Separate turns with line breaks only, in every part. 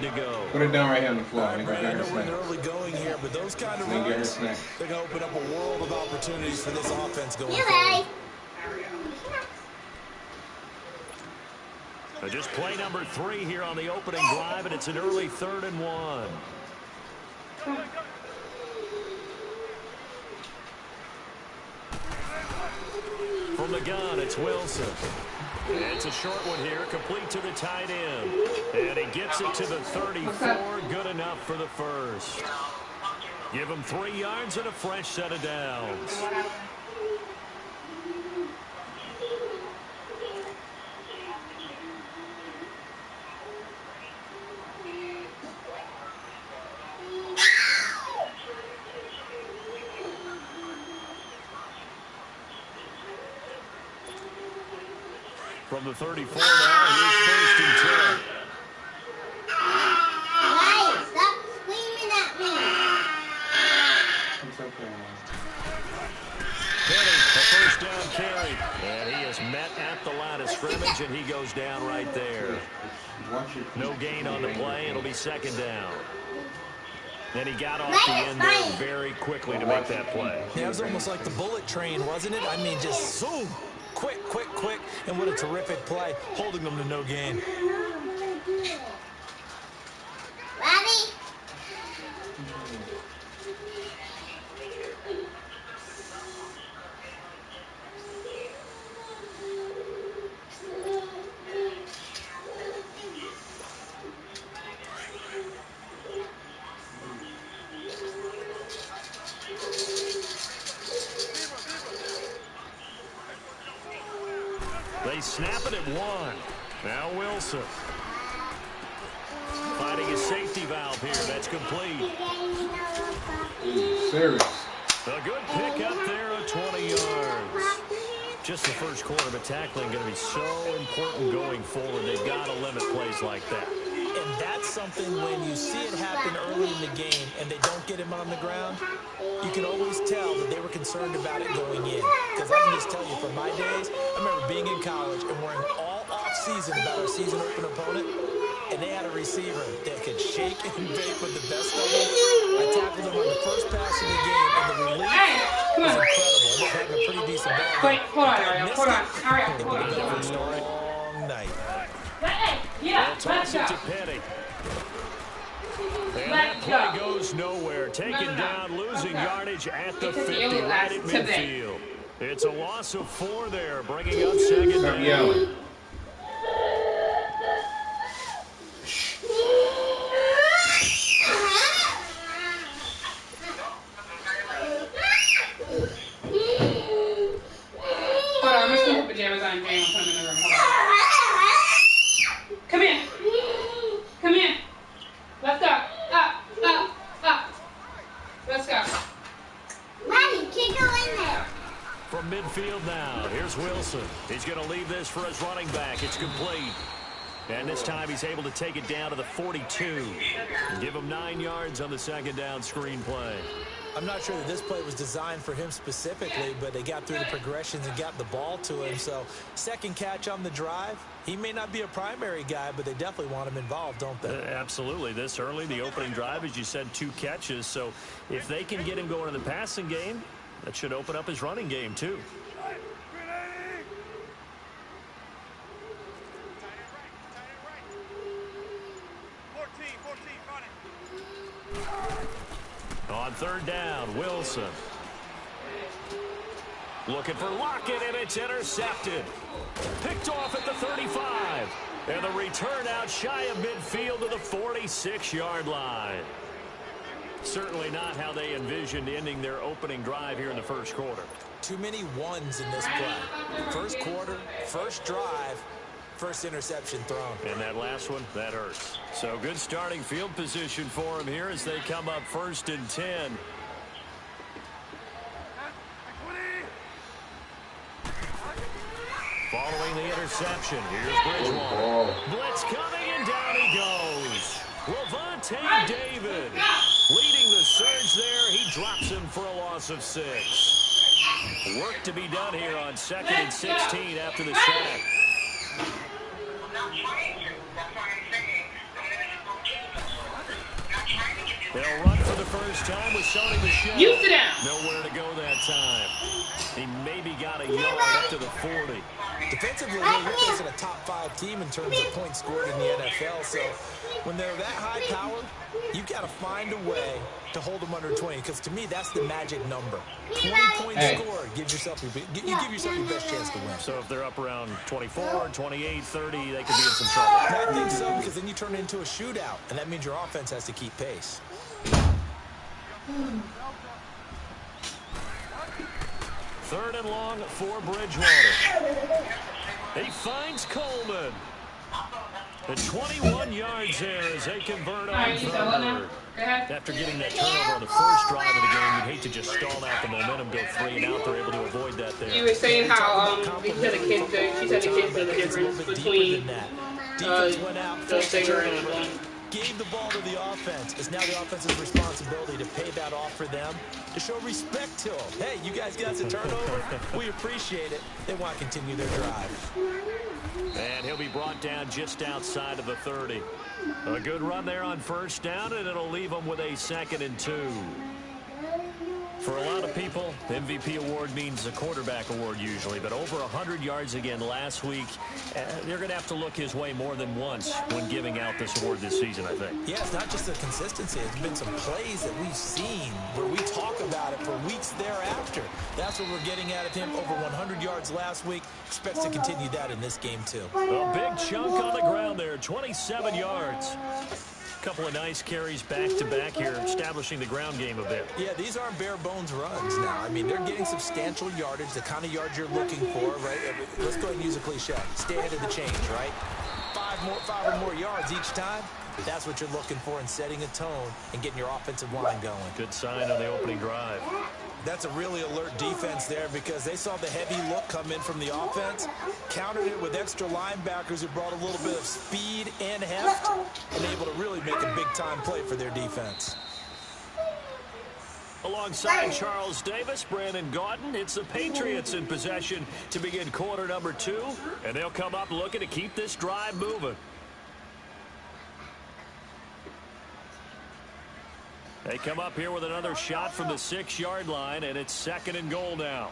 yard to go.
Put it down right here on the floor.
I know we're in early going here, but those kind of runs, they're going to open up a world of opportunities for this offense going forward.
Just play number 3 here on the opening drive, and it's an early 3rd and 1. From the gun, it's Wilson. It's a short one here, complete to the tight end. And he gets it to the 34, good enough for the first. Give him 3 yards and a fresh set of downs. From the 34 now, here's 1st and 10.
Hey, stop screaming at me.
It's okay, man.
Penny, a 1st down carry. And he is met at the line of scrimmage, and he goes down right there. No gain on the play. It'll be 2nd down. And he got off the end there very quickly to make that play.
Yeah, it was almost like the bullet train, wasn't it? I mean, just zoom. Quick, quick, quick, and what a terrific play, holding them to no gain.
Ready?
They snap it at 1. Now Wilson. Finding a safety valve here. That's complete.
Serious.
A good pick up there of 20 yards. Just the first quarter, but tackling going to be so important going forward. They've got to limit plays like that.
And that's something when you see it happen early in the game and they don't get him on the ground, you can always tell that they were concerned about it going in. Because I can just tell you from my days, I remember being in college and worrying all off-season about our season open opponent, and they had a receiver that could shake and bake with the best of them. I tackled him on the first pass of the game, and the relief was incredible. I was having a pretty decent ball.
Wait, hold on, Ariel. Hold on. Ariel,
It
hold
would have been a
on.
long night.
Yeah,
Toss
let's
it
go.
to Penny. And that play goes nowhere. Taken down, losing yardage at the 50, right at midfield. It's a loss of 4 there, bringing up 2nd down.
Yelling.
Hold on, I'm just gonna put pajamas on and put them in the room. Hold on. Come here. Come here. Let's go. Up, up, up. Let's go.
Mommy, can't go in there.
From midfield now, here's Wilson. He's going to leave this for his running back. It's complete. And this time he's able to take it down to the 42. Give him 9 yards on the 2nd down screen play.
I'm not sure that this play was designed for him specifically, but they got through the progressions and got the ball to him. So 2nd catch on the drive. He may not be a primary guy, but they definitely want him involved, don't they?
Absolutely. This early, the opening drive, as you said, 2 catches. So if they can get him going in the passing game, that should open up his running game too. On 3rd down, Wilson. Looking for Lockett, and it's intercepted. Picked off at the 35. And the return out shy of midfield to the 46-yard line. Certainly not how they envisioned ending their opening drive here in the first quarter.
Too many ones in this play. First quarter, first drive, first interception thrown.
And that last one, that hurts. So good starting field position for him here as they come up 1st and 10. Following the interception, here's Bridgewater. Blitz coming, and down he goes. Levante David leading the surge there. He drops him for a loss of 6. Work to be done here on 2nd and 16 after the sack. They'll run for the first time with Sony Michel.
You sit down.
Nowhere to go that time. He maybe got a yard up to the 40.
Defensively, you're facing a top-5 team in terms of points scored in the NFL. So when they're that high-powered, you've got to find a way to hold them under 20. Because to me, that's the magic number. 20 points scored gives yourself you give yourself your best chance to win.
So if they're up around 24, 28, 30, they could be in some trouble.
I think so, because then you turn it into a shootout, and that means your offense has to keep pace.
Third and long for Bridgewater. He finds Coleman. The 21 yards there as they convert on third. After getting that turnover on the first drive of the game, you'd hate to just stall out the momentum, go 3 and out. They're able to avoid that there.
You were saying how she said the kids know the difference between
defense went out,
the singer and the
gave the ball to the offense. It's now the offense's responsibility to pay that off for them, to show respect to them. Hey, you guys got the turnover. We appreciate it. They want to continue their drive.
And he'll be brought down just outside of the 30. A good run there on first down, and it'll leave them with a 2nd and 2. For a lot of people, the MVP award means a quarterback award usually, but over 100 yards again last week. They're going to have to look his way more than once when giving out this award this season, I think.
Yeah, it's not just the consistency. It's been some plays that we've seen where we talk about it for weeks thereafter. That's what we're getting out of him. Over 100 yards last week. Expects to continue that in this game, too.
A big chunk on the ground there, 27 yards. Couple of nice carries back-to-back here, establishing the ground game a bit.
Yeah, these aren't bare-bones runs now. I mean, they're getting substantial yardage, the kind of yards you're looking for, right? Let's go ahead and use a cliche. Stay ahead of the change, right? 5 or more yards each time. That's what you're looking for in setting a tone and getting your offensive line going.
Good sign on the opening drive.
That's a really alert defense there because they saw the heavy look come in from the offense, countered it with extra linebackers who brought a little bit of speed and heft, and able to really make a big-time play for their defense.
Alongside Charles Davis, Brandon Gaudin, it's the Patriots in possession to begin quarter number 2, and they'll come up looking to keep this drive moving. They come up here with another shot from the 6-yard line, and it's 2nd and goal now.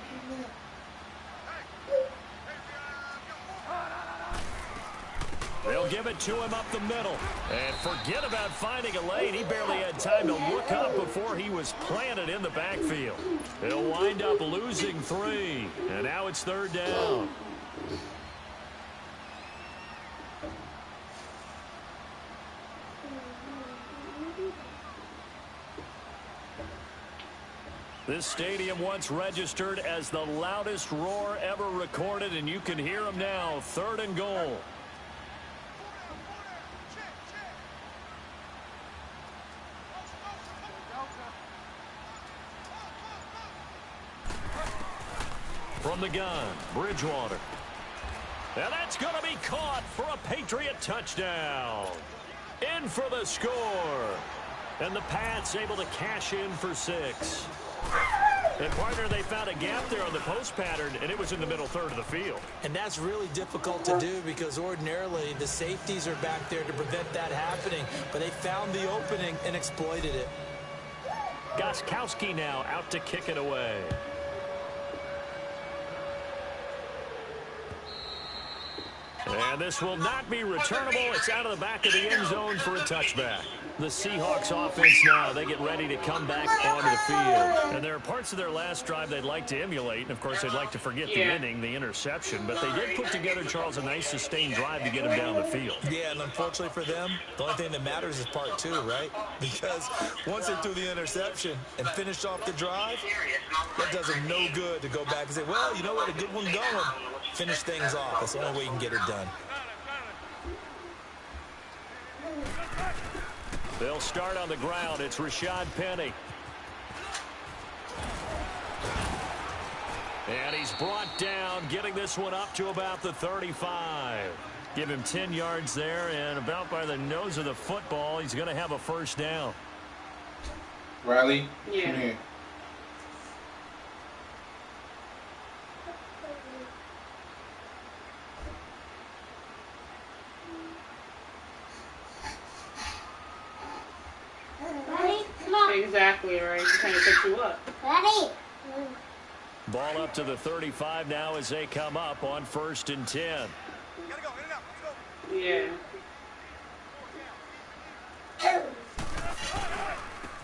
They'll give it to him up the middle. And forget about finding a lane. He barely had time to look up before he was planted in the backfield. They'll wind up losing 3, and now it's 3rd down. This stadium once registered as the loudest roar ever recorded, and you can hear them now. 3rd and goal. From the gun, Bridgewater. And that's going to be caught for a Patriot touchdown. In for the score. And the Pats able to cash in for 6. And, partner, they found a gap there on the post pattern, and it was in the middle 3rd of the field.
And that's really difficult to do because ordinarily the safeties are back there to prevent that happening. But they found the opening and exploited it.
Gostkowski now out to kick it away. And this will not be returnable. It's out of the back of the end zone for a touchback. The Seahawks offense now, they get ready to come back onto the field. And there are parts of their last drive they'd like to emulate. And, of course, they'd like to forget the inning, the interception. But they did put together, Charles, a nice sustained drive to get them down the field.
Yeah, and unfortunately for them, the only thing that matters is part 2, right? Because once they threw the interception and finished off the drive, that does them no good to go back and say, well, you know what, a good one going. Finish things off. That's the only way you can get it done.
They'll start on the ground. It's Rashad Penny. And he's brought down, getting this one up to about the 35. Give him 10 yards there, and about by the nose of the football, he's going to have a first down.
Riley,
yeah.
Come here.
Exactly right. She's trying to pick you up.
Ready?
Ball up to the 35 now as they come up on 1st and 10.
Yeah.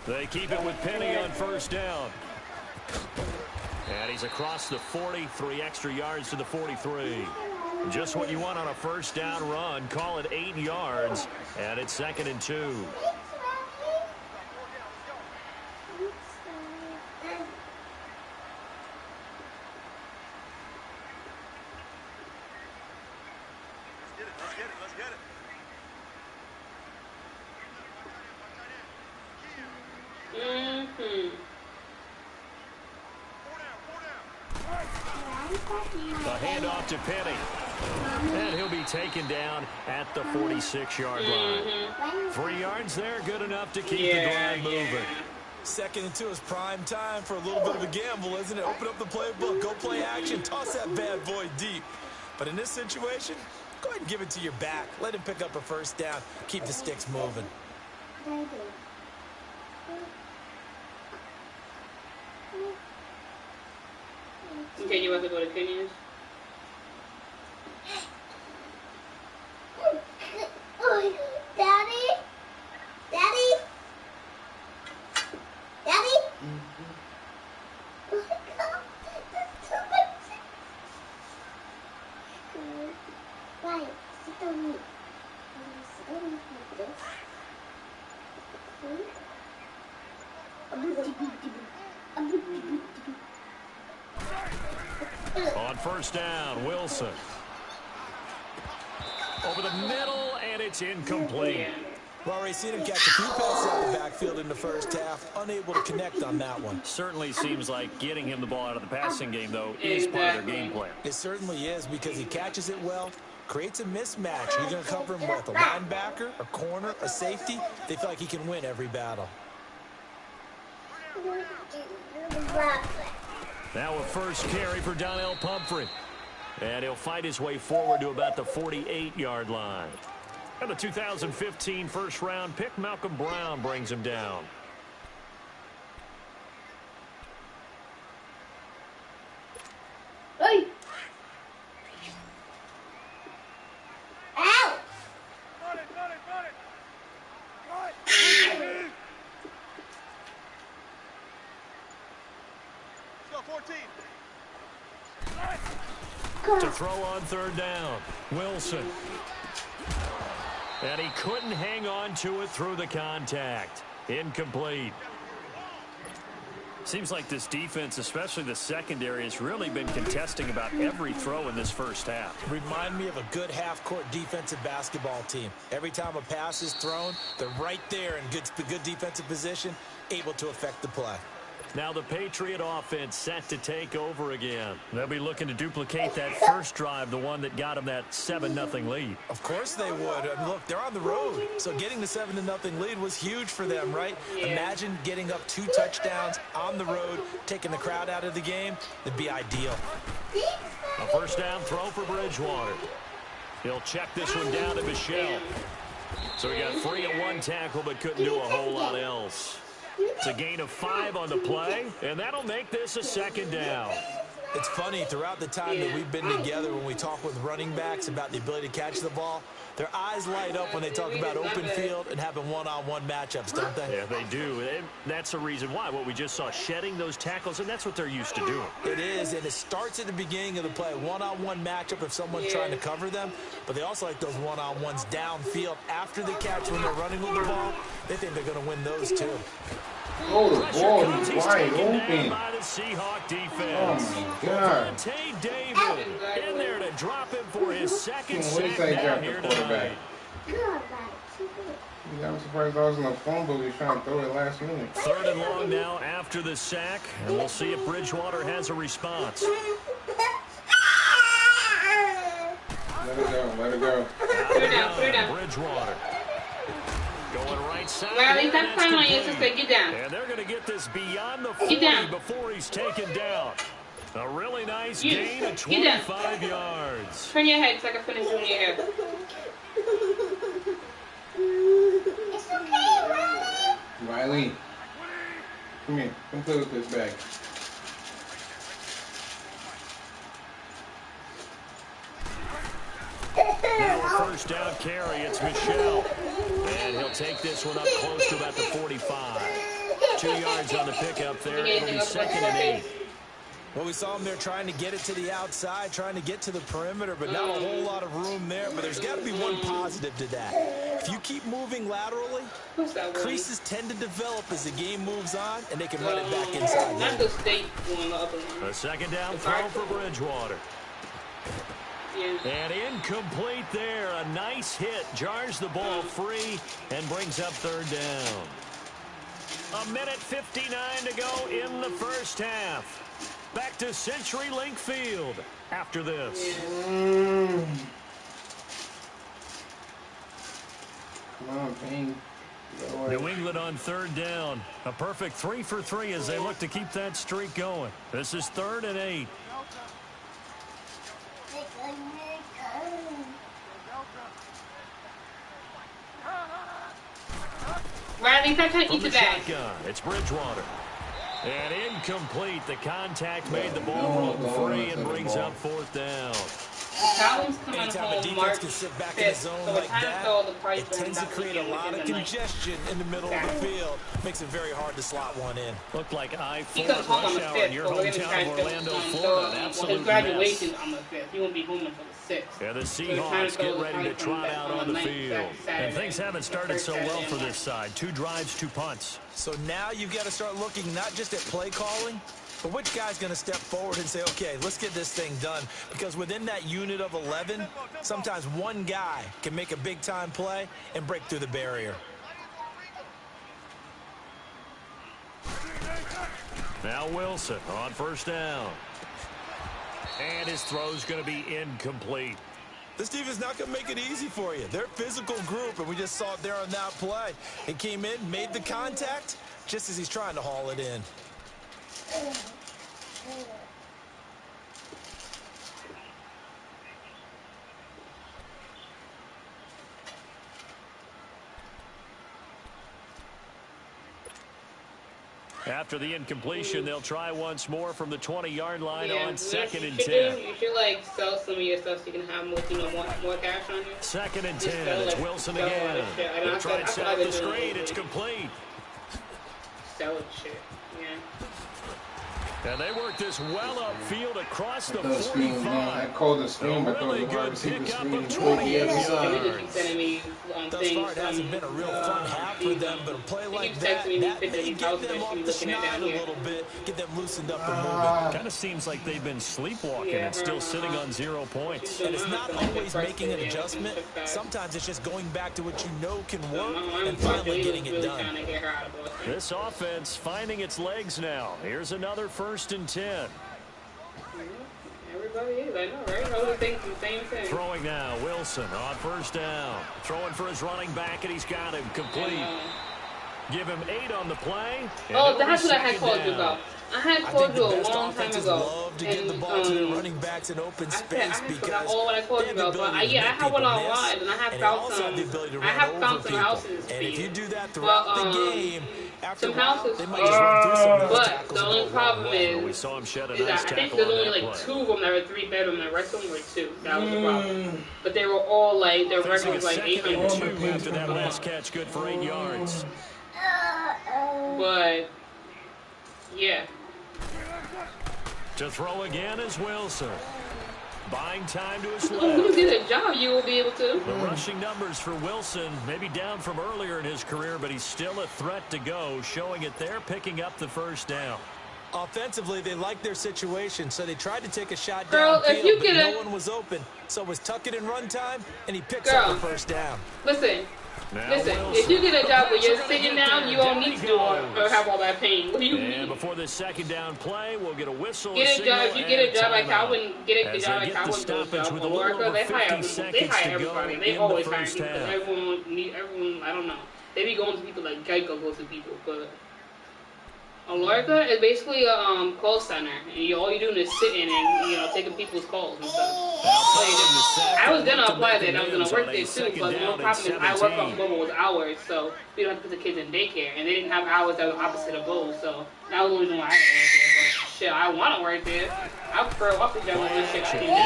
They keep it with Penny on 1st down. And he's across the 40, 3 extra yards to the 43. Just what you want on a 1st down run. Call it 8 yards, and it's 2nd and 2. A handoff to Penny. And he'll be taken down at the 46-yard line. 3 yards there, good enough to keep the drive moving.
2nd and 2 is prime time for a little bit of a gamble, isn't it? Open up the playbook, go play action, toss that bad boy deep. But in this situation, go ahead and give it to your back. Let him pick up a 1st down, keep the sticks moving.
Okay, you want to go to Kenya's?
Daddy? Daddy? Daddy? Oh my God, that's too much. Right, sit on me. Sit on me like this.
On 1st down, Wilson. Over the middle, and it's incomplete.
Well, already seen him catch a few passes out of the backfield in the 1st half. Unable to connect on that one.
Certainly seems like getting him the ball out of the passing game, though, is part of their game plan.
It certainly is because he catches it well, creates a mismatch. You're going to cover him with a linebacker, a corner, a safety. They feel like he can win every battle.
Now a 1st carry for Donnell Pumphrey. And he'll fight his way forward to about the 48-yard line. And the 2015 first-round pick, Malcolm Brown, brings him down.
Hey! Ow!
To throw on 3rd down, Wilson. And he couldn't hang on to it through the contact. Incomplete. Seems like this defense, especially the secondary, has really been contesting about every throw in this 1st half.
Remind me of a good half-court defensive basketball team. Every time a pass is thrown, they're right there in good defensive position, able to affect the play.
Now the Patriot offense set to take over again. They'll be looking to duplicate that first drive, the one that got them that 7-0 lead.
Of course they would. I mean, look, they're on the road. So getting the 7-0 lead was huge for them, right? Yeah. Imagine getting up 2 touchdowns on the road, taking the crowd out of the game. That'd be ideal.
A first down throw for Bridgewater. He'll check this one down to Michelle. So he got free at 1 tackle, but couldn't do a whole lot else. It's a gain of 5 on the play, and that'll make this a 2nd down.
It's funny, throughout the time that we've been together, when we talk with running backs about the ability to catch the ball, their eyes light up when they talk about open field and having one-on-one matchups, don't they?
Yeah, they do. And that's the reason why. What we just saw, shedding those tackles, and that's what they're used to doing.
It is, and it starts at the beginning of the play. One-on-one matchup if someone's trying to cover them, but they also like those one-on-ones downfield after the catch when they're running with the ball. They think they're going to win those, too.
Oh, the ball is wide open.
By the Seahawk defense.
Oh, my God.
Boe David in there to drop him for his 2nd sack down here tonight.
I'm surprised I was in the phone, but we were trying to throw it last minute.
3rd and long now after the sack, and we'll see if Bridgewater has a response.
Let it go, let it go.
Put it down.
Bridgewater. Going right side.
Riley, stop crying on your sister. Get down.
And they're going to get this beyond the 40 before he's taken down. A really nice gain of 25 yards.
Turn your head so I can finish doing your hair.
It's okay, Riley.
Riley. Come here. Come play with this bag.
Now a first down carry. It's Michelle. And he'll take this one up close to about the 45. 2 yards on the pickup there. It'll be 2nd and 8.
Well, we saw him there trying to get it to the outside, trying to get to the perimeter, but not a whole lot of room there. But there's got to be one positive to that. If you keep moving laterally, creases tend to develop as the game moves on, and they can run it back inside.
Not the state one, the other one.
A 2nd down throw for Bridgewater.
Yeah.
And incomplete there. A nice hit. Jars the ball free and brings up 3rd down. 1:59 to go in the first half. Back to CenturyLink Field after this.
Come on, Payne.
New England on 3rd down. A perfect 3 for 3 as they look to keep that streak going. This is 3rd and 8.
Riley, stop trying to
From
eat
the
the bag.
shotgun, it's Bridgewater. And incomplete. The contact made the ball roll free and brings up 4th down.
Collins coming
Anytime a
home
defense
March
can sit back
5th,
in the zone
so
like
it's time to
that,
throw the price
it tends to create a lot of congestion in the middle of the field. Makes it very hard to slot one in.
Looked like
He
I-4
comes home on
rush
the
hour
5th,
in your
so we're going to try
hometown of
to
Orlando,
throw
Florida. An
his
absolute
graduation's
mess.
on the 5th. He won't be home until the 6th.
Yeah, the
So we're trying
Seahawks
to
get
throw
ready to
the
trot
price
out
on
on
the
the
9th,
field.
Saturday.
And things haven't started so well for this side. 2 drives, 2 punts.
So now you've got to start looking not just at play calling, but which guy's going to step forward and say, okay, let's get this thing done. Because within that unit of 11, sometimes one guy can make a big-time play and break through the barrier.
Now Wilson on 1st down. And his throw's going to be incomplete.
This defense not going to make it easy for you. They're a physical group, and we just saw it there on that play. He came in, made the contact, just as he's trying to haul it in.
After the incompletion, they'll try once more from the 20-yard line
Yeah,
on 2nd and
you
10.
you should like sell some of your stuff so you can have more, more cash on you.
2nd and
Just
10.
sell,
It's
like,
Wilson
sell all
again.
this shit. I know,
They'll
I
try and
feel
set
like
up
they're
the
doing
screen.
it.
It's complete.
Sell it shit. Yeah.
And they work this well upfield across the
The screen,
45.
I called the screen,
A
but
really
the wide
good
receiver
pickup
screen
of
20 every
28
side.
They just keep sending me
Thus
things.
far, it hasn't been a real fun half for them, but a play like that,
texting me
that
pictures of
may
these
get
houses
them
that
off
she
the
looking at
schneid
down
a
here.
little bit, get them loosened up and
Kind of seems like they've been sleepwalking and still sitting on 0 points.
moving. And it's not always making an adjustment. Sometimes it's just going back to what you know can work and finally getting it done.
This offense finding its legs now. Here's another 1st and 10.
Everybody is, I know, right? I was thinking the same thing.
Throwing now, Wilson on 1st down. Throwing for his running back, and he's got him complete. Give him 8 on the play.
Oh, that's what I had called you about. I had called you a long time ago.
Love to get the ball to their running backs in open space because
all what I called you about. But I have one online, and I have found some. I have found some houses.
And if you do that throughout the game, after
some houses.
they might just run through some of those
But
tackles.
the only problem
We
is
saw him shed a
that
nice
I think
tackle
there's
on
only
that
like
play.
2 of them that were 3-bedroom, and the rest of them were 2. That was the problem. But they were all like, their record
Facing a
was like
2nd and
800.
2 after that last catch, good for 8 yards.
But, yeah.
To throw again is Wilson. Buying time to his
If you
left.
get a job, you will be able to.
The rushing numbers for Wilson, maybe down from earlier in his career, but he's still a threat to go, showing it there, picking up the 1st down.
Offensively, they liked their situation, so they tried to take a shot
Girl, if you
downfield, but
get
no one was open. So it was tuck it in run time, and he picks
Girl.
up the 1st down.
Listen,
Now
listen.
Wilson.
If you get a job where you're
Gonna
sitting
get
down,
there.
you don't
Down
need
he
to do or
goes.
have all that pain. What do you
And
mean?
before this 2nd down play, we'll get a whistle.
Get a
signal,
job. If you
and
get a job at
timeout.
Calvin, get a
As
job
they
at
get the
Calvin.
stoppage with a little
America,
over
they
50
hire
seconds
they hire
to go
everybody.
in
They
the
always hire
first
people.
half.
Everyone, I don't know. They be going to people like Geico goes to people, but A lorca is basically a call center, and all you're doing is sitting and taking people's calls and stuff. I was gonna apply there, and I was gonna work there too, but the only problem is I work on Bobo's hours, so we don't have to put the kids in daycare, and they didn't have hours that were opposite of Bobo's, so that was the reason why I didn't work there. But shit, I want to work there. I prefer office job over shit. I didn't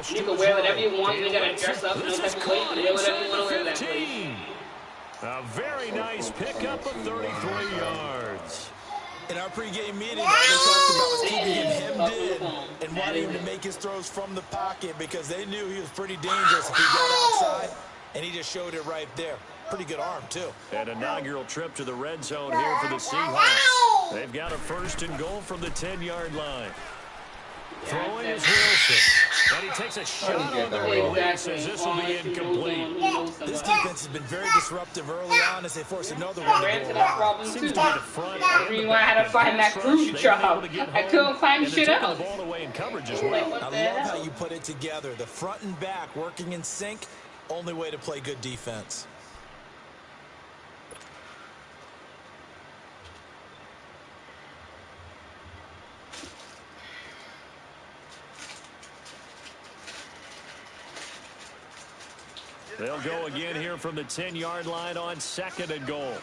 do. You can wear whatever you want. You ain't gotta dress up no type of way. You can wear whatever you want to wear that place.
A very nice pickup of 33 yards.
In our pregame meeting, all they talked about was keeping him hemmed in and wanting him to make his throws from the pocket because they knew he was pretty dangerous if he got outside, and he just showed it right there. Pretty good arm, too.
An inaugural trip to the red zone here for the Seahawks. They've got a 1st and goal from the 10-yard line. Throwing is Wilson. And he takes a shot on the release as this will be incomplete.
This defense has been very disruptive early on as they force another one to go out.
Seems to be the front.
I mean, I had to find that cruise job. I couldn't find shit else.
The ball away in coverage as well.
I love how you put it together. The front and back working in sync. Only way to play good defense.
They'll go again here from the 10-yard line on 2nd and goal.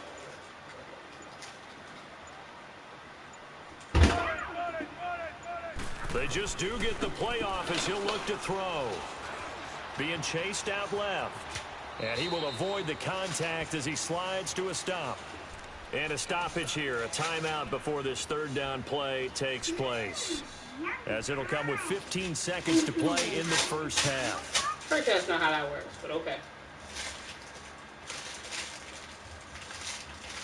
They just do get the playoff as he'll look to throw. Being chased out left. And he will avoid the contact as he slides to a stop. And a stoppage here, a timeout before this 3rd down play takes place. As it'll come with 15 seconds to play in the first half.
First that's not how that works, but okay.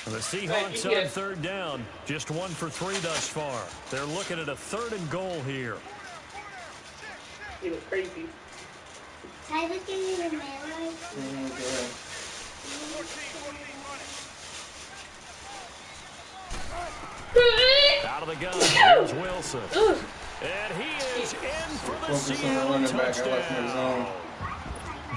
The Seahawks on 3rd down, just 1 for 3 thus far. They're looking at a 3rd and goal here.
He was crazy.
Ty, look in the mirror.
Out of the gun, here's Wilson. And he is in for the Seattle touchdown.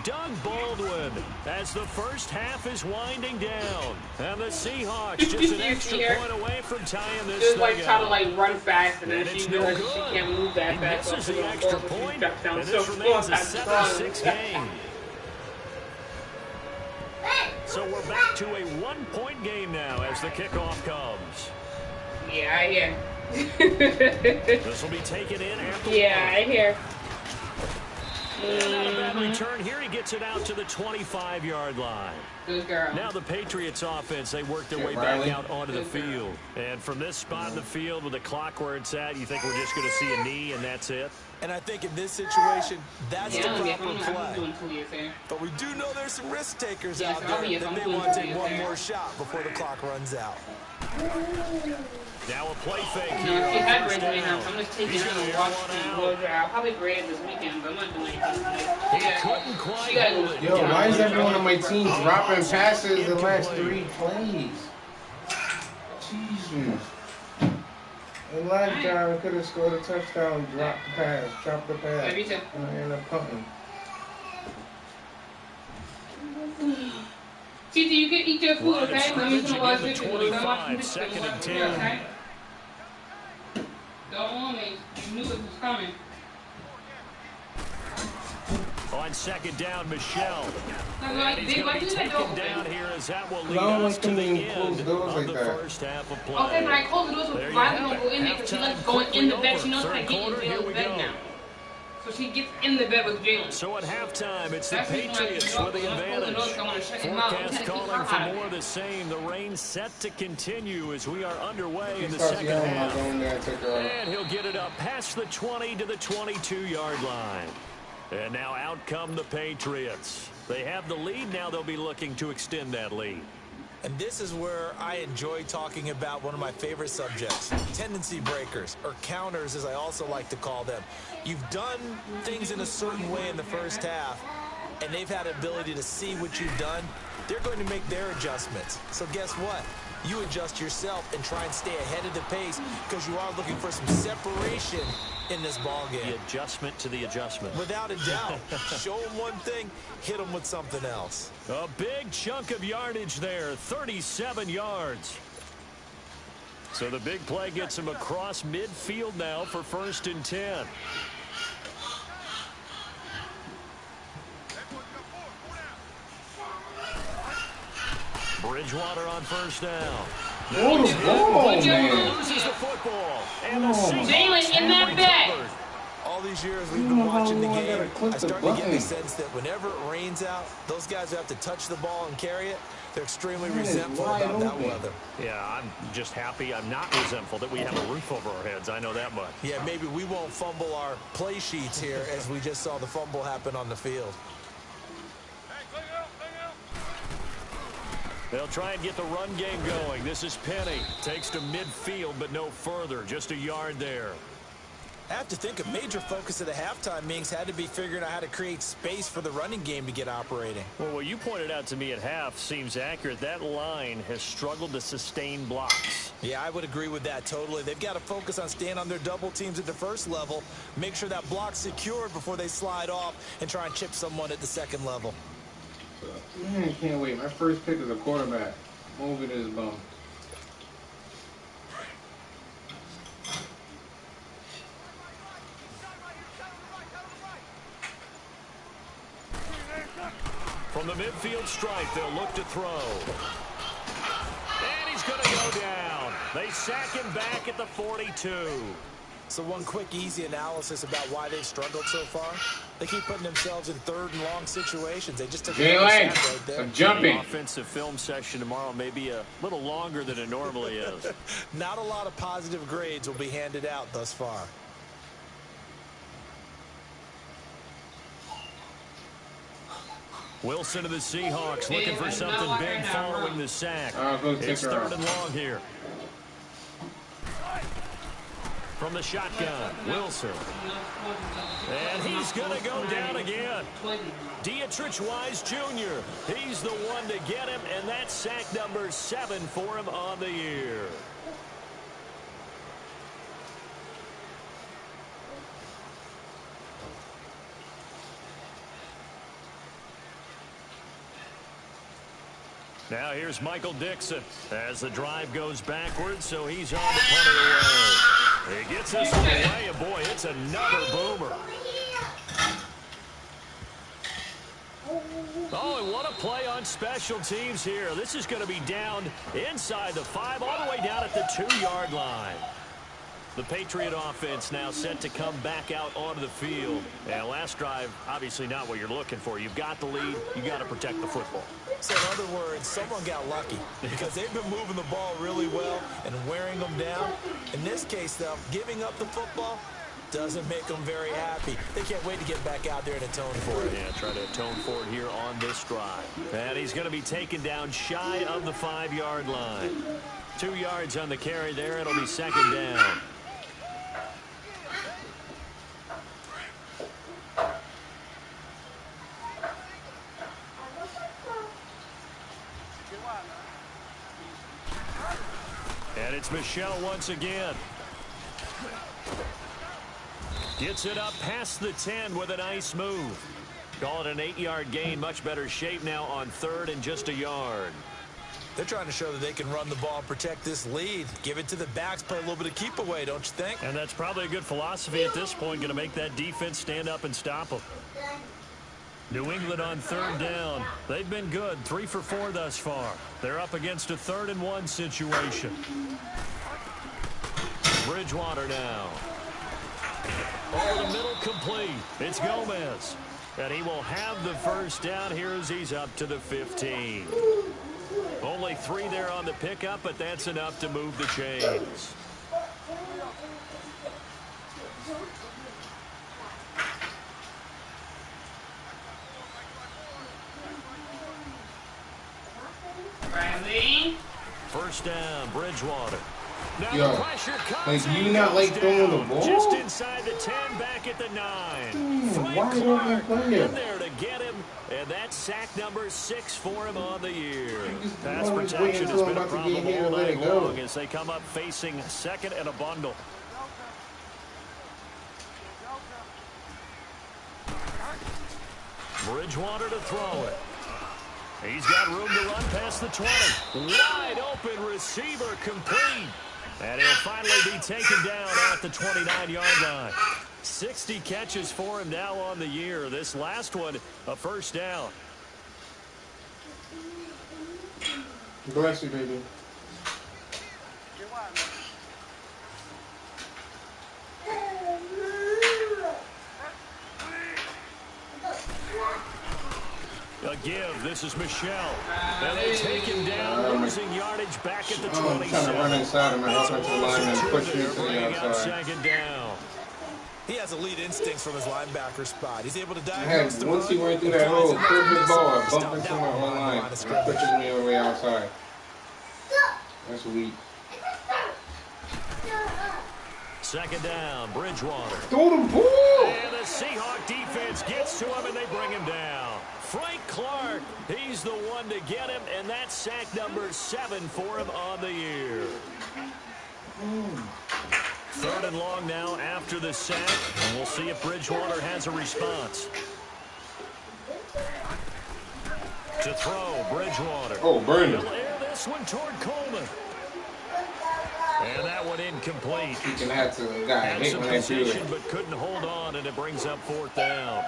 Doug Baldwin as the first half is winding down. And the Seahawks just an extra point away from tying this
just
thing
try to
up.
Run fast and then she
no
realizes she can't move that fast.
This is the extra point,
down
and this remains a 7-6 game. So we're back to a 1-point game now as the kickoff comes.
Yeah, I hear.
This will be taken in after.
Yeah, I hear.
And on a bad return here, he gets it out to the 25-yard line.
Good girl.
Now the Patriots offense, they work their way back out onto the field. And from this spot in the field with the clock where it's at, you think we're just going to see a knee and that's it?
And I think in this situation, that's the proper play. But we do know there's some risk takers out there that they want to take one more shot before the clock runs out.
Now a play fake here.
No, if she had raised me now, I'm just taking her and watching. I'll probably grade it this weekend, but I'm not doing anything.
He couldn't quite.
Yo, why is everyone on my team dropping passes the last 3 plays? Jesus. The last guy could have scored a touchdown, dropped the pass, chopped the pass.
Maybe too.
And I ended up punting.
TT, you can eat your food, okay? Let me know
25, 2nd and 10.
Okay? Don't want me. You knew it was coming.
On 2nd down, Michelle.
And
he's going to be taken down here as that will lead us to the end of the first half of play.
Okay, but I closed the doors so Riley don't go in there because she likes going in the bed. She knows how to get in Jalen's bed now. So she gets in the bed with Jalen.
So at halftime, it's the Patriots with the advantage. Forecast calling for more of the same. The rain set to continue as we are underway in the second half. And he'll get it up past the 20 to the 22-yard line. And now out come the Patriots. They have the lead. Now they'll be looking to extend that lead.
And this is where I enjoy talking about one of my favorite subjects, tendency breakers, or counters as I also like to call them. You've done things in a certain way in the first half, and they've had the ability to see what you've done. They're going to make their adjustments. So guess what? You adjust yourself and try and stay ahead of the pace because you are looking for some separation in this ball game.
The adjustment to the adjustment.
Without a doubt. Show them one thing, hit them with something else.
A big chunk of yardage there, 37 yards. So the big play gets him across midfield now for 1st and 10. Bridgewater on 1st down.
Oh, the ball, man.
Loses the football. And the
Jalen in that back.
All these years we've been watching the game, I start to get the
button.
sense that whenever it rains out, those guys who have to touch the ball and carry it, they're extremely resentful about that weather.
Yeah, I'm just happy I'm not resentful that we have a roof over our heads. I know that much.
Yeah, maybe we won't fumble our play sheets here as we just saw the fumble happen on the field.
They'll try and get the run game going. This is Penny. Takes to midfield, but no further. Just a yard there.
I have to think a major focus of the halftime meetings had to be figuring out how to create space for the running game to get operating.
Well, what you pointed out to me at half seems accurate. That line has struggled to sustain blocks.
Yeah, I would agree with that totally. They've got to focus on staying on their double teams at the first level, make sure that block's secured before they slide off and try and chip someone at the second level.
Man, can't wait. My first pick is a quarterback. Over this bum.
From the midfield stripe, they'll look to throw. And he's going to go down. They sack him back at the 42.
So one quick, easy analysis about why they've struggled so far. They keep putting themselves in 3rd and long situations. They just took a sack right there.
Jumping.
The offensive film session tomorrow may be a little longer than it normally is.
Not a lot of positive grades will be handed out thus far.
Wilson of the Seahawks looking for something big following the sack. It's 3rd and long here. From the shotgun, Wilson. And he's going to go down again. Dietrich Wise Jr. He's the one to get him, and that's sack number 7 for him on the year. Now here's Michael Dixon as the drive goes backwards, so he's on to punt it away. He gets this one away, and boy, it's another boomer. Oh, and what a play on special teams here. This is going to be down inside the 5, all the way down at the 2-yard line. The Patriot offense now set to come back out onto the field. And last drive, obviously not what you're looking for. You've got the lead. You got to protect the football.
So in other words, someone got lucky because they've been moving the ball really well and wearing them down. In this case, though, giving up the football doesn't make them very happy. They can't wait to get back out there and atone for it.
Yeah, try to atone for it here on this drive. And he's going to be taken down shy of the 5-yard line. 2 yards on the carry there. It'll be 2nd down. And it's Michelle once again. Gets it up past the 10 with a nice move. Call it an 8-yard gain. Much better shape now on 3rd and just a yard.
They're trying to show that they can run the ball and protect this lead. Give it to the backs, play a little bit of keep away, don't you think?
And that's probably a good philosophy at this point. Going to make that defense stand up and stop them. New England on 3rd down. They've been good. 3 for 4 thus far. They're up against a 3rd and 1 situation. Bridgewater now. Over the middle, complete. It's Gomez. And he will have the first down here as he's up to the 15. Only 3 there on the pickup, but that's enough to move the chains.
Riley.
First down, Bridgewater. Now
Yo,
the pressure comes.
like, you not like throwing the ball?
Just inside the 10, back at the 9.
Why don't you play it?
In there to get him, and that's sack number 6 for him on the year. Pass
always
protection
waiting
has
till
been
I'm
a
about to
problem
get here
all
and let
night
it go.
long as they come up facing 2nd and a bundle. Bridgewater to throw it. He's got room to run past the 20. Wide open receiver complete. And he'll finally be taken down at the 29-yard line. 60 catches for him now on the year. This last one, a first down.
Bless you, baby.
A give. This is Michelle. And they take him down, losing yardage back at the 27.
I'm trying to run inside of my offensive line and push me to the outside.
Second down.
He has elite instincts from his linebacker spot. He's able to
once he went through that hole, perfect ball, I bumped into my whole line. It pushes me all the way outside. That's weak.
Second down, Bridgewater.
Throw the ball!
And the Seahawk defense gets to him, and they bring him down. Frank Clark, he's the one to get him, and that's sack number 7 for him on the year. Third and long now after the sack, and we'll see if Bridgewater has a response. To throw, Bridgewater.
Oh, Brandon.
He'll air this one toward Coleman. And that one incomplete.
He can have to
Had some position, but couldn't hold on, and it brings up fourth down.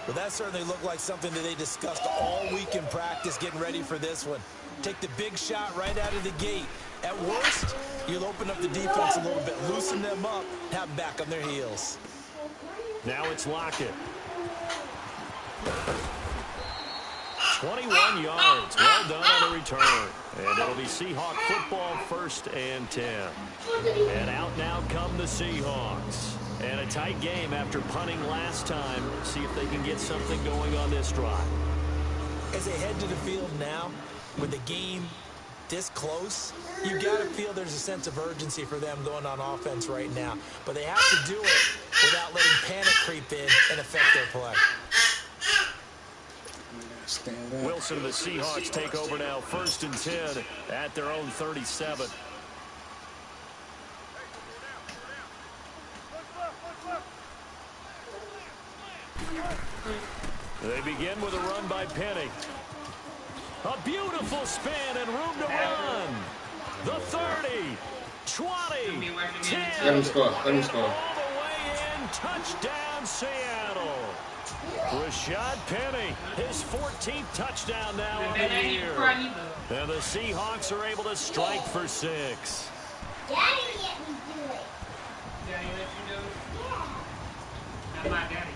But that certainly looked like something that they discussed all week in practice getting ready for this one. Take the big shot right out of the gate. At worst, you'll open up the defense a little bit, loosen them up, have them back on their heels.
Now it's Lockett. 21 yards. Well done on the return. And it'll be Seahawk football, 1st and 10. And out now come the Seahawks. And a tight game after punting last time. See if they can get something going on this drive.
As they head to the field now, with the game this close, you got to feel there's a sense of urgency for them going on offense right now. But they have to do it without letting panic creep in and affect their play.
Wilson and the Seahawks take over now, 1st and 10 at their own 37. They begin with a run by Penny. A beautiful spin and room to run. The 30, 20, 10.
Let him score. Let him score.
All the way in. Touchdown, Seattle. Rashad Penny, his 14th touchdown now on the year. And the Seahawks are able to strike for 6.
Daddy let me do it.
Daddy let you do it? Yeah. Not my daddy.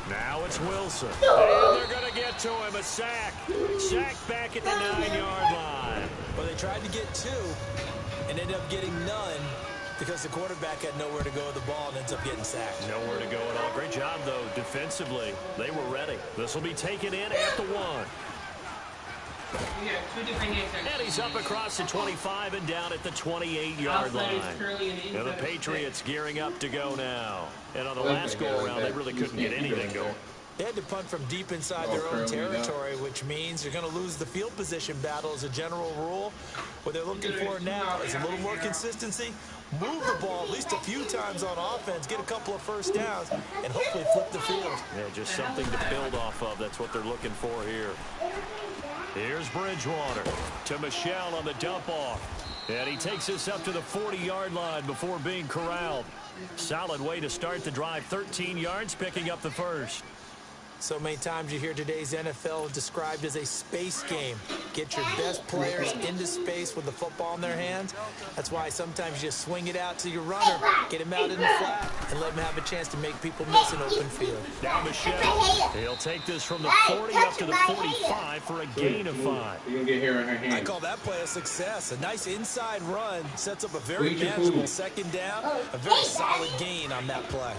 Now it's Wilson. And they're going to get to him. A sack. Sack back at the 9-yard line.
Well, they tried to get 2 and ended up getting none because the quarterback had nowhere to go with the ball and ends up getting sacked.
Nowhere to go at all. Great job, though, defensively. They were ready. This will be taken in at the 1.
We got 2 different hits.
And he's up across the 25 and down at the 28-yard line. And the Patriots gearing up to go now. And on the last go-around, they really couldn't get anything going.
They had to punt from deep inside their own territory, which means you're going to lose the field position battle as a general rule. What they're looking for now is a little more consistency. Move the ball at least a few times on offense, get a couple of first downs, and hopefully flip the field.
Yeah, just something to build off of. That's what they're looking for here. Here's Bridgewater to Michelle on the dump-off. And he takes us up to the 40-yard line before being corralled. Solid way to start the drive. 13 yards, picking up the first.
So many times you hear today's NFL described as a space game. Get your best players into space with the football in their hands. That's why sometimes you just swing it out to your runner, get him out in the flat, and let him have a chance to make people miss an open field.
Now Michelle. He'll take this from the 40 up to the 45 for a gain of 5.
You can get here in her hand.
I call that play a success. A nice inside run sets up a very manageable second down, a very solid gain on that play.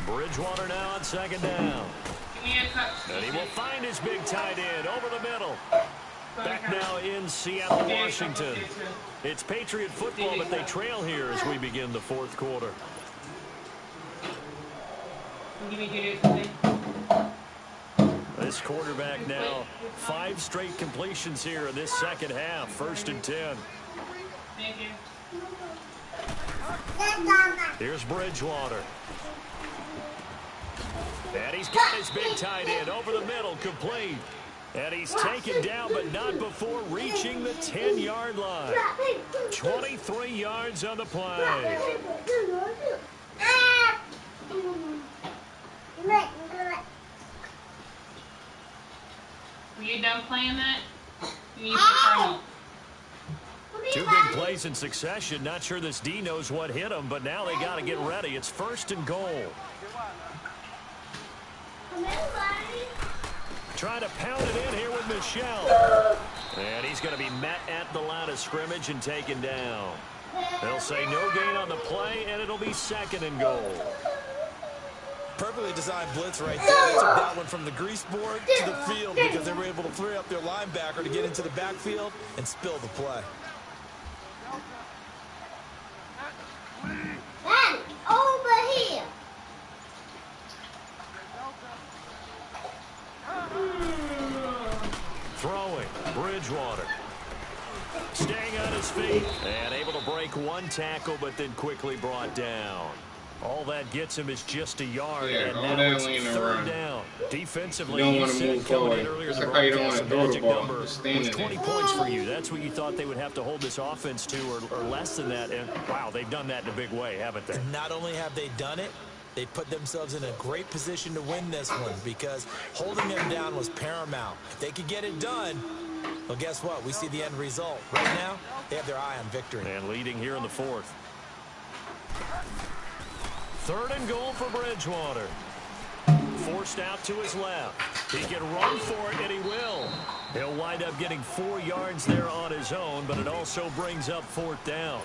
Bridgewater now on second down. And he will find his big tight end over the middle. Back now in Seattle, Washington. It's Patriot football, but they trail here as we begin the 4th quarter. This quarterback now 5 straight completions here in this second half. 1st and 10.
Thank you.
Here's Bridgewater. And he's got his big tight end over the middle, complete. And he's taken down, but not before reaching the 10-yard line. 23 yards on the play.
Were you done playing that? You need to
Two big plays in succession. Not sure this D knows what hit him, but now they got to get ready. It's 1st and goal. Trying to pound it in here with Michelle. And he's going to be met at the line of scrimmage and taken down. They'll say no gain on the play, and it'll be 2nd and goal.
Perfectly designed blitz right there. They took that one from the grease board to the field because they were able to free up their linebacker to get into the backfield and spill the play.
Daddy, over here.
Throwing, Bridgewater. Staying on his feet and able to break one tackle, but then quickly brought down. All that gets him is just a yard, and now it's 3rd down. Defensively,
you don't
you
want to
said
move
coming
forward.
in earlier in
Just
the
like how you don't
broadcast,
want
the
to throw the
magic
ball.
number
Just stand
was
in
20
there.
points for you. That's what you thought they would have to hold this offense to, or less than that. And, wow, they've done that in a big way, haven't they?
And not only have they done it, they put themselves in a great position to win this one because holding them down was paramount. If they could get it done, well, guess what? We see the end result. Right now, they have their eye on victory.
And leading here in the 4th. 3rd and goal for Bridgewater. Forced out to his left. He can run for it, and he will. He'll wind up getting 4 yards there on his own, but it also brings up 4th down.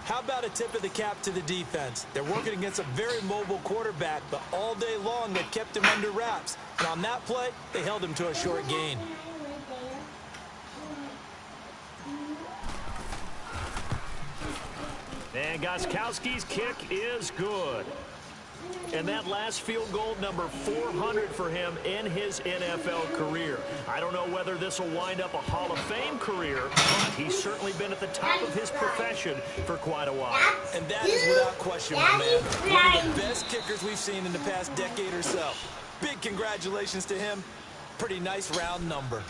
How about a tip of the cap to the defense? They're working against a very mobile quarterback, but all day long they kept him under wraps. And on that play, they held him to a short gain.
And Gostkowski's kick is good. And that last field goal, number 400 for him in his NFL career. I don't know whether this will wind up a Hall of Fame career, but he's certainly been at the top of his profession for quite a while.
And that is without question, my man. One of the best kickers we've seen in the past decade or so. Big congratulations to him. Pretty nice round number.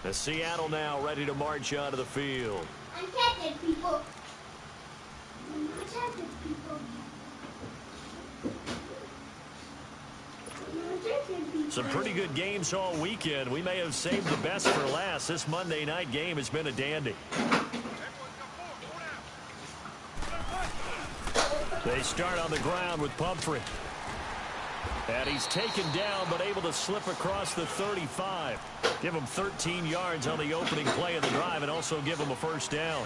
The Seattle now ready to march onto the field.
I'm catching people. I'm catching people.
Some pretty good games all weekend. We may have saved the best for last. This Monday night game has been a dandy. They start on the ground with Pumphrey. And he's taken down, but able to slip across the 35. Give him 13 yards on the opening play of the drive and also give him a 1st down.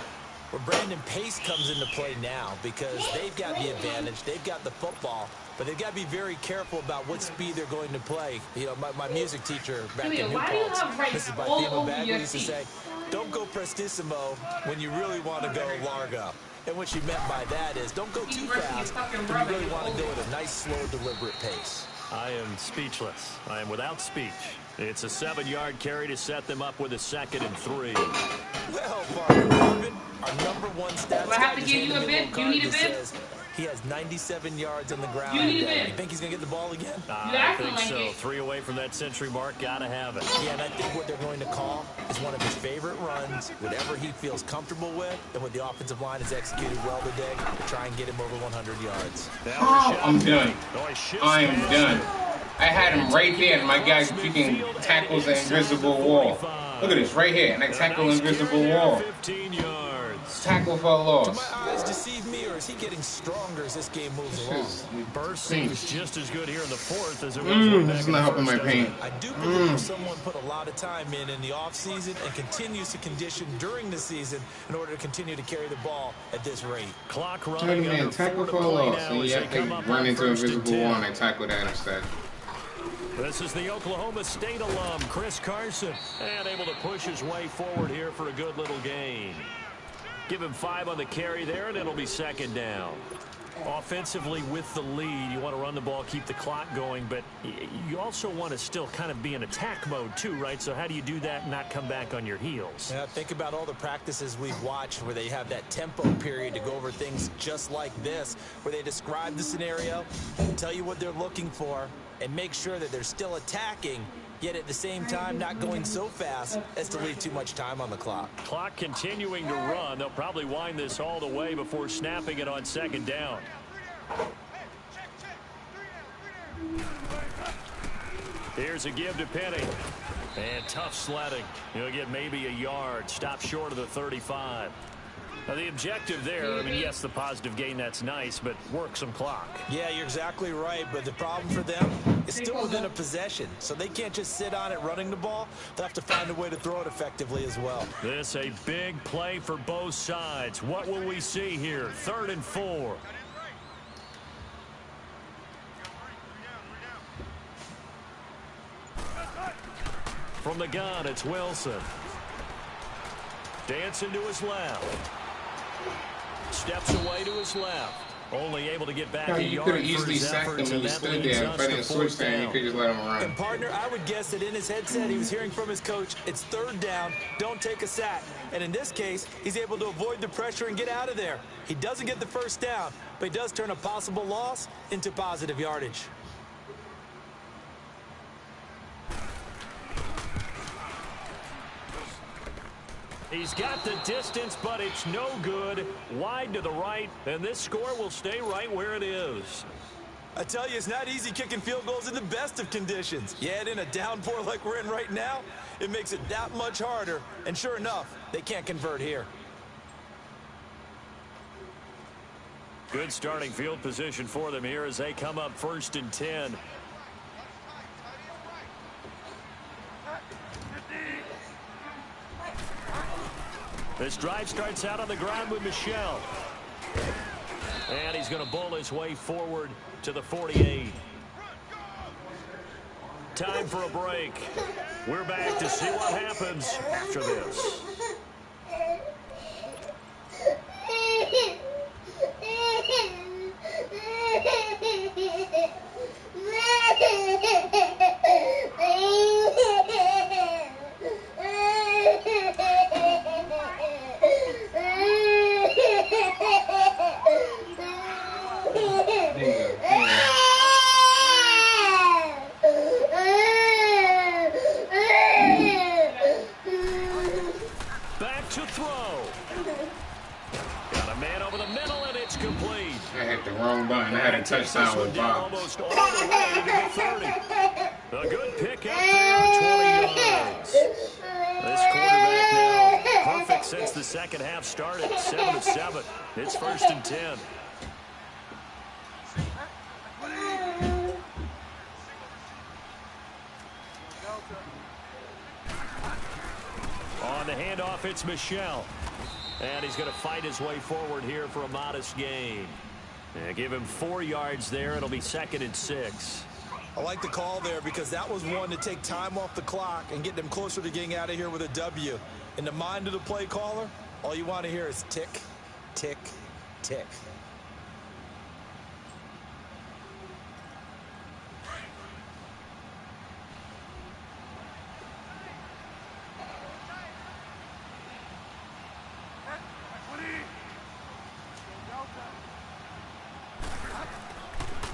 Well, Brandon, pace comes into play now because they've got the advantage. They've got the football, but they've got to be very careful about what speed they're going to play. You know, my music teacher back in New Paltz, Mrs. Bifema Bagley used to say, don't go prestissimo when you really want to go largo. And what she meant by that is don't go too fast when you really want to go at a nice, slow, deliberate pace.
I am speechless. I am without speech. It's a 7-yard carry to set them up with a 2nd and 3.
Well, Marvin, our #1 stats
Do I have
guy
to
just
give you
handed
a
me
bid?
little
Do you need a
card that
bid?
says he has 97 yards on the ground.
You need a bid?
You think he's going to get the ball again?
I think so. 3 away from that century mark. Got to have it.
Yeah, and I think what they're going to call is one of his favorite runs, whatever he feels comfortable with, and what the offensive line has executed well today to try and get him over 100 yards.
I'm done. I am done. I had him right there, and my guy freaking tackles the invisible wall. Look at this, right here, and I tackle invisible wall.
15 yards.
Tackle for a
Do
loss.
my eyes deceive me, or is he getting stronger as this game moves along?
Burst seems just as good here in the 4th as it was way back
This is
in
not
the
helping my
1st, doesn't
pain.
it?
I do believe someone put a lot of time in the offseason and continues to condition during the season in order to continue to carry the ball at this rate.
Clock
Tell
running
me, man,
under 4
tackle
to
for a
play
loss.
now
And
as
you
they
have to
come up
run
on
into
1st and
invisible
10.
wall, and I tackle that instead.
This is the Oklahoma State alum, Chris Carson, and able to push his way forward here for a good little gain. Give him 5 on the carry there, and it'll be second down. Offensively with the lead, you want to run the ball, keep the clock going, but you also want to still kind of be in attack mode too, right? So how do you do that and not come back on your heels?
Yeah, think about all the practices we've watched where they have that tempo period to go over things just like this, where they describe the scenario, tell you what they're looking for, and make sure that they're still attacking, yet at the same time not going so fast as to leave too much time on the clock.
Clock continuing to run. They'll probably wind this all the way before snapping it on second down. Here's a give to Penny. And tough sledding. He'll get maybe a yard. Stop short of the 35. Now, the objective there, I mean, yes, the positive gain, that's nice, but work some clock.
Yeah, you're exactly right, but the problem for them is still within a possession, so they can't just sit on it running the ball. They'll have to find a way to throw it effectively as well.
This a big play for both sides. What will we see here? 3rd and 4. From the gun, it's Wilson. Dancing to his left. Steps away to his left. Only able to get back a
You
yard
could have
for
easily
his
sacked him
efforts,
when
and
he
that
stood
leads
there. If
us
I
to
didn't
4th
switch there, you
down.
could just let him run.
And, partner, I would guess that in his headset he was hearing from his coach, it's 3rd down, don't take a sack. And in this case, he's able to avoid the pressure and get out of there. He doesn't get the 1st down, but he does turn a possible loss into positive yardage.
He's got the distance, but it's no good. Wide to the right, and this score will stay right where it is.
I tell you, it's not easy kicking field goals in the best of conditions. Yet in a downpour like we're in right now, it makes it that much harder. And sure enough, they can't convert here.
Good starting field position for them here as they come up 1st and 10. This drive starts out on the ground with Michel. And he's going to bowl his way forward to the 48. Time for a break. We're back to see what happens after this. Back to throw. Got a man over the middle, and it's complete.
I hit the wrong button. I had a touchdown with Bob.
Almost all the way to the 30. A good pick up there, 20 yards. This quarterback now perfect since the second half started. 7 of 7. It's 1st and 10. On the handoff, it's Michel. And he's going to fight his way forward here for a modest gain. And give him 4 yards there. It'll be 2nd and 6.
I like the call there because that was one to take time off the clock and get them closer to getting out of here with a W. In the mind of the play caller, all you want to hear is tick, tick, tick.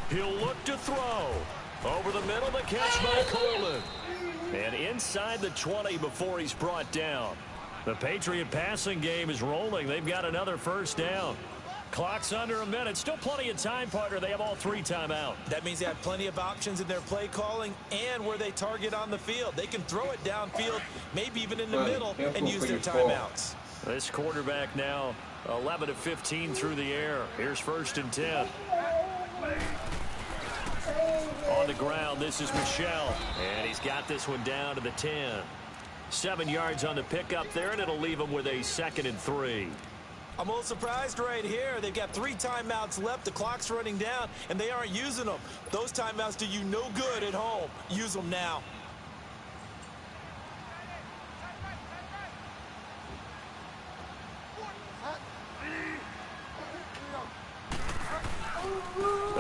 He'll look to throw. Over the middle, the catch by Coleman. And inside the 20 before he's brought down. The Patriot passing game is rolling. They've got another 1st down. Clock's under a minute. Still plenty of time, partner. They have all 3 timeout.
That means they have plenty of options in their play calling and where they target on the field. They can throw it downfield, maybe even in the middle, and use their timeouts.
This quarterback now 11 of 15 through the air. Here's 1st and 10. On the ground, this is Michel. And he's got this one down to the 10. 7 yards on the pickup there, and it'll leave him with a 2nd and 3.
I'm a little surprised right here. They've got 3 timeouts left. The clock's running down, and they aren't using them. Those timeouts do you no good at home. Use them now.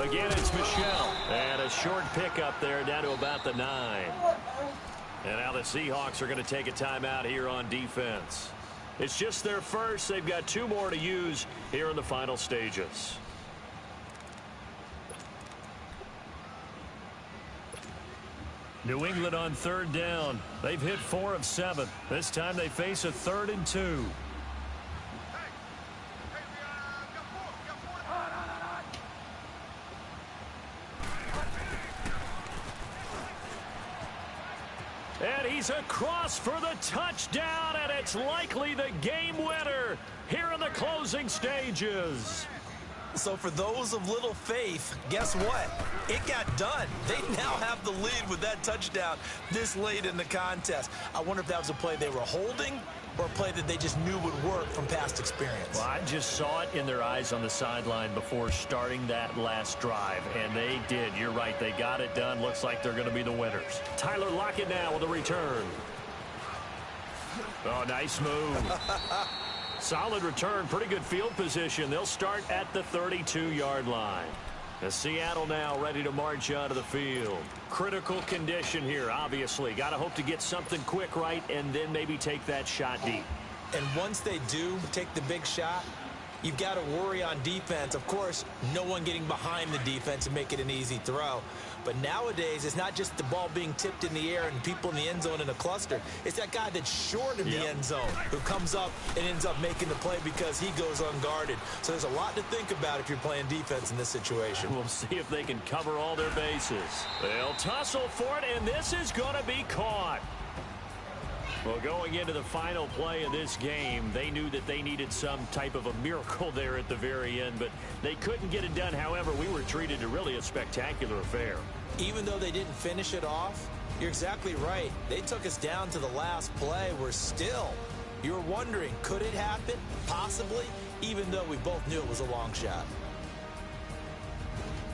Again, it's Michelle. And a short pickup there down to about the 9. And now the Seahawks are going to take a timeout here on defense. It's just their first. They've got 2 more to use here in the final stages. New England on 3rd down. They've hit 4 of 7. This time they face a 3rd and 2. And he's across for the touchdown, and it's likely the game winner here in the closing stages.
So for those of little faith, guess what? It got done. They now have the lead with that touchdown this late in the contest. I wonder if that was a play they were holding or a play that they just knew would work from past experience.
Well, I just saw it in their eyes on the sideline before starting that last drive, and they did. You're right. They got it done. Looks like they're going to be the winners. Tyler Lockett now with a return. Oh, nice move. Solid return, pretty good field position. They'll start at the 32-yard line. The Seattle now ready to march out of the field. Critical condition here, obviously. Got to hope to get something quick right and then maybe take that shot deep.
And once they do take the big shot, you've got to worry on defense. Of course, no one getting behind the defense and make it an easy throw. But nowadays, it's not just the ball being tipped in the air and people in the end zone in a cluster. It's that guy that's short in the end zone who comes up and ends up making the play because he goes unguarded. So there's a lot to think about if you're playing defense in this situation.
We'll see if they can cover all their bases. They'll tussle for it, and this is going to be caught. Well, going into the final play of this game, they knew that they needed some type of a miracle there at the very end, but they couldn't get it done. However, we were treated to really a spectacular affair.
Even though they didn't finish it off, you're exactly right. They took us down to the last play. We're still, you're wondering, could it happen? Possibly, even though we both knew it was a long shot.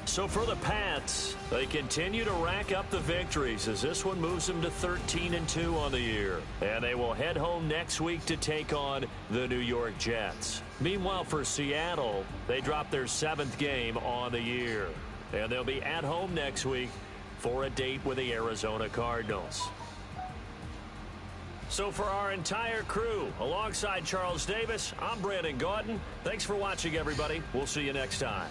So for the Pats, they continue to rack up the victories as this one moves them to 13-2 on the year. And they will head home next week to take on the New York Jets. Meanwhile, for Seattle, they drop their 7th game on the year. And they'll be at home next week for a date with the Arizona Cardinals. So for our entire crew, alongside Charles Davis, I'm Brandon Gaudin. Thanks for watching, everybody. We'll see you next time.